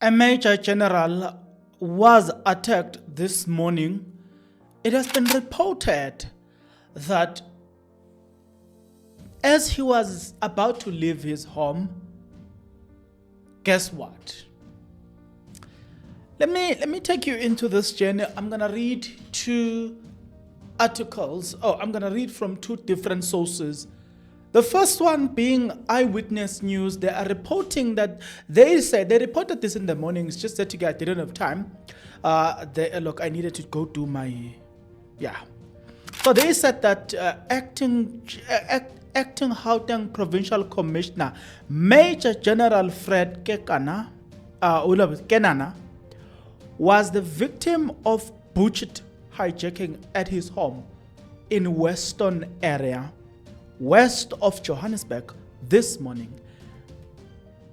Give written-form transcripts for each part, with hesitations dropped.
A major general was attacked this morning. It has been reported that as he was about to leave his home, guess what? Let me take you into this journey. I'm gonna read two articles. I'm gonna read from two different sources. The first one being Eyewitness News. They are reporting that they reported this in the morning. It's just that I didn't have time. Look, I needed to go do my, So they said that acting Gauteng Provincial Commissioner Major General Fred Kekana, Kenana, was the victim of butchered hijacking at his home in Western area, west of Johannesburg, this morning.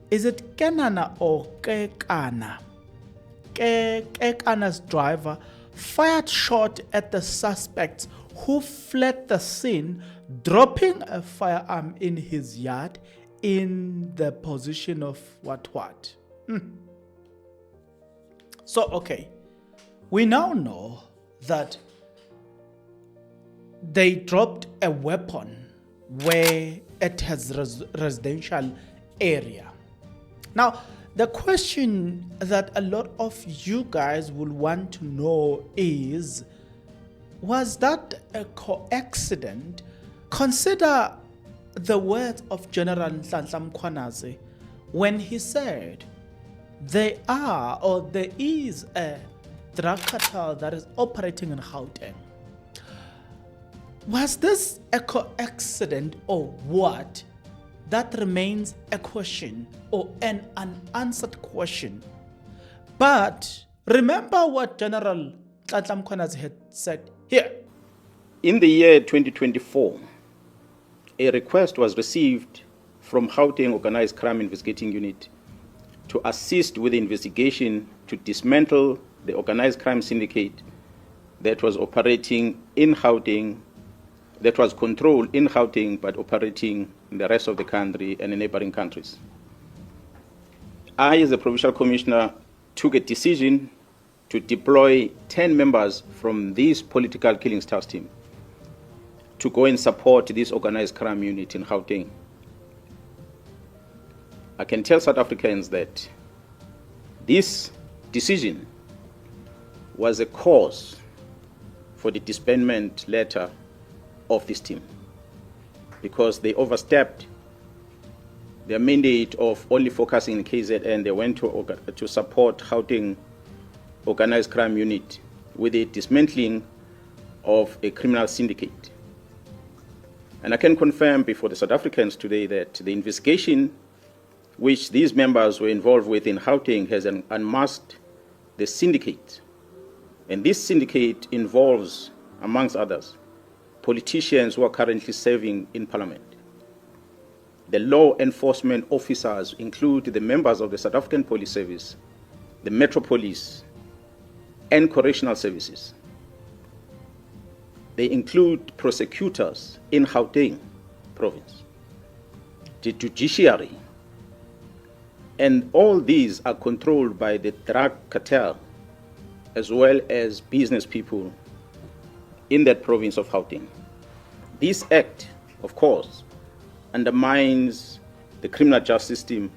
Is it Kenana or Kekana? Kekana's driver fired shot at the suspects who fled the scene, dropping a firearm in his yard in the position of what? So, okay, we now know that they dropped a weapon where it has residential area. Now, the question that a lot of you guys will want to know is, was that a coincidence? Consider the words of General Nhlanhla Mkhwanazi when he said there is a drug cartel that is operating in Gauteng. Was this a coincidence or what? That remains a question or an unanswered question. But remember what General Nhlanhla Mkhwanazi had said here. In the year 2024, a request was received from Gauteng Organized Crime Investigating Unit to assist with the investigation to dismantle the organized crime syndicate that was operating in Gauteng, that was controlled in Gauteng but operating in the rest of the country and in neighboring countries. I, as a provincial commissioner, took a decision to deploy 10 members from this political killings task team to go and support this organized crime unit in Gauteng. I can tell South Africans that this decision was a cause for the disbandment letter of this team, because they overstepped their mandate of only focusing in KZN. They went to support Gauteng organized crime unit with the dismantling of a criminal syndicate. And I can confirm before the South Africans today that the investigation which these members were involved with in Gauteng has unmasked the syndicate. And this syndicate involves, amongst others, politicians who are currently serving in Parliament. The law enforcement officers include the members of the South African Police Service, the Metro Police, and correctional services. They include prosecutors in Gauteng province, the judiciary, and all these are controlled by the drug cartel as well as business people in that province of Gauteng. This act, of course, undermines the criminal justice system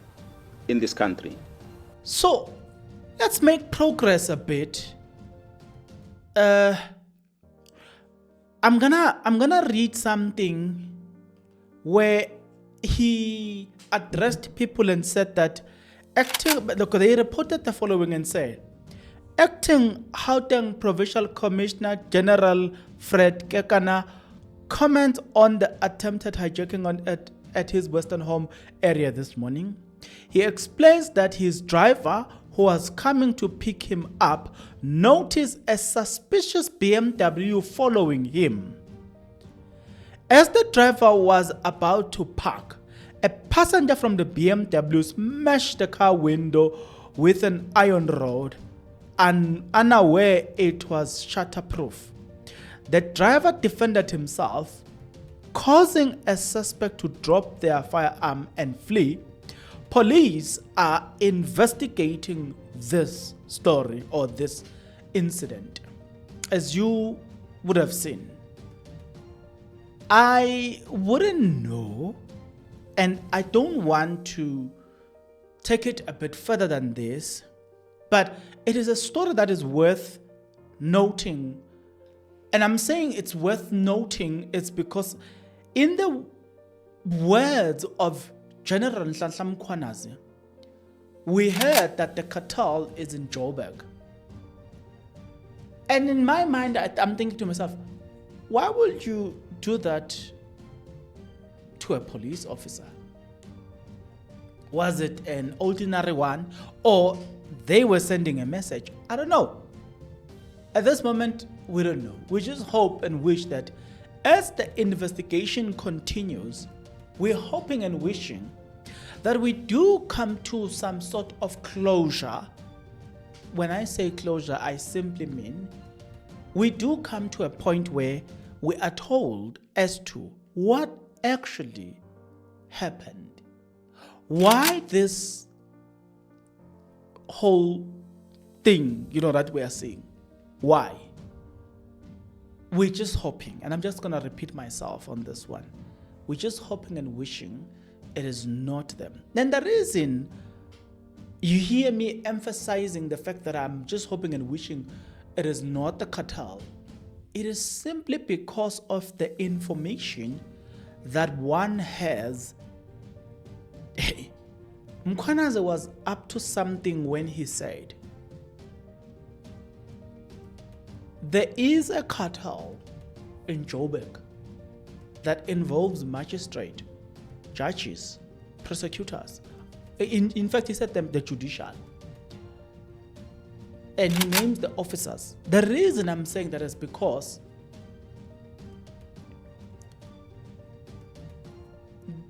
in this country. So, let's make progress a bit. I'm gonna read something where he addressed people and said that they reported the following and said, acting Gauteng Provincial Commissioner General Fred Kekana comments on the attempted hijacking at his Western home area this morning. He explains that his driver, who was coming to pick him up, noticed a suspicious BMW following him. As the driver was about to park, a passenger from the BMW smashed the car window with an iron rod, and unaware it was shatterproof. The driver defended himself, causing a suspect to drop their firearm and flee, police are investigating this story or this incident, as you would have seen. I wouldn't know, and I don't want to take it a bit further than this, but it is a story that is worth noting. And I'm saying it's worth noting, it's because in the words of General Nhlanhla Mkhwanazi, we heard that the cartel is in Joburg. And in my mind, I'm thinking to myself, why would you do that to a police officer? Was it an ordinary one, or they were sending a message? I don't know. At this moment, we don't know. We just hope and wish that as the investigation continues, we're hoping and wishing that we do come to some sort of closure. When I say closure, I simply mean we do come to a point where we are told as to what actually happened. Why this whole thing, that we are seeing. Why? We're just hoping, and I'm just going to repeat myself on this one. We're just hoping and wishing it is not them. And the reason you hear me emphasizing the fact that I'm just hoping and wishing it is not the cartel, it is simply because of the information that one has. Hey, Mkhwanazi was up to something when he said, there is a cartel in Joburg that involves magistrate, judges, prosecutors. In fact, he said them the judicial. And he names the officers. The reason I'm saying that is because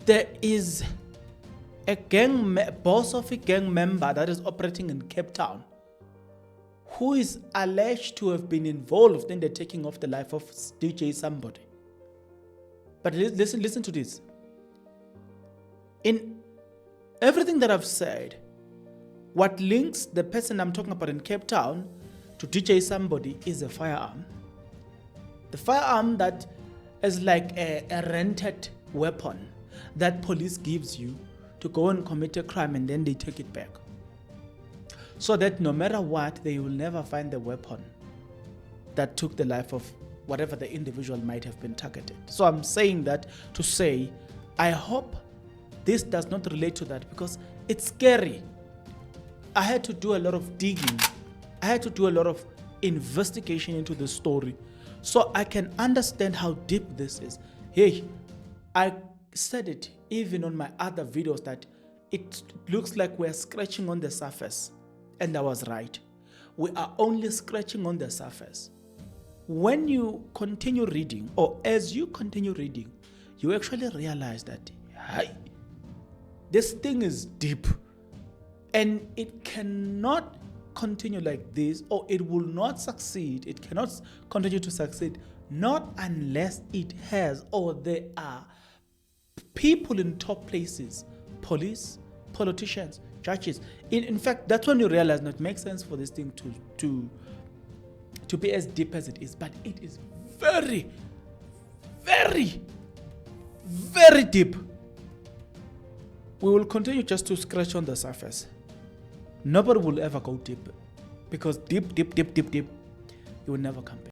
there is a boss of a gang member that is operating in Cape Town who is alleged to have been involved in the taking of the life of DJ somebody. But listen to this. In everything that I've said, what links the person I'm talking about in Cape Town to DJ somebody is a firearm. The firearm that is like a rented weapon that police gives you to go and commit a crime, and then they take it back. So that no matter what, they will never find the weapon that took the life of whatever the individual might have been targeted. So I'm saying that to say, I hope this does not relate to that, because it's scary. I had to do a lot of digging. I had to do a lot of investigation into the story so I can understand how deep this is. Hey, I said it even on my other videos that it looks like we're scratching on the surface. And I was right. We are only scratching on the surface. When you continue reading, or as you continue reading, you actually realize that, hey, this thing is deep. And it cannot continue like this, or it will not succeed. It cannot continue to succeed, not unless it has, or there are people in top places, police, politicians, judges. In fact, that's when you realize that it makes sense for this thing to be as deep as it is. But it is very, very, very deep. We will continue just to scratch on the surface. Nobody will ever go deep, because deep, you will never come back.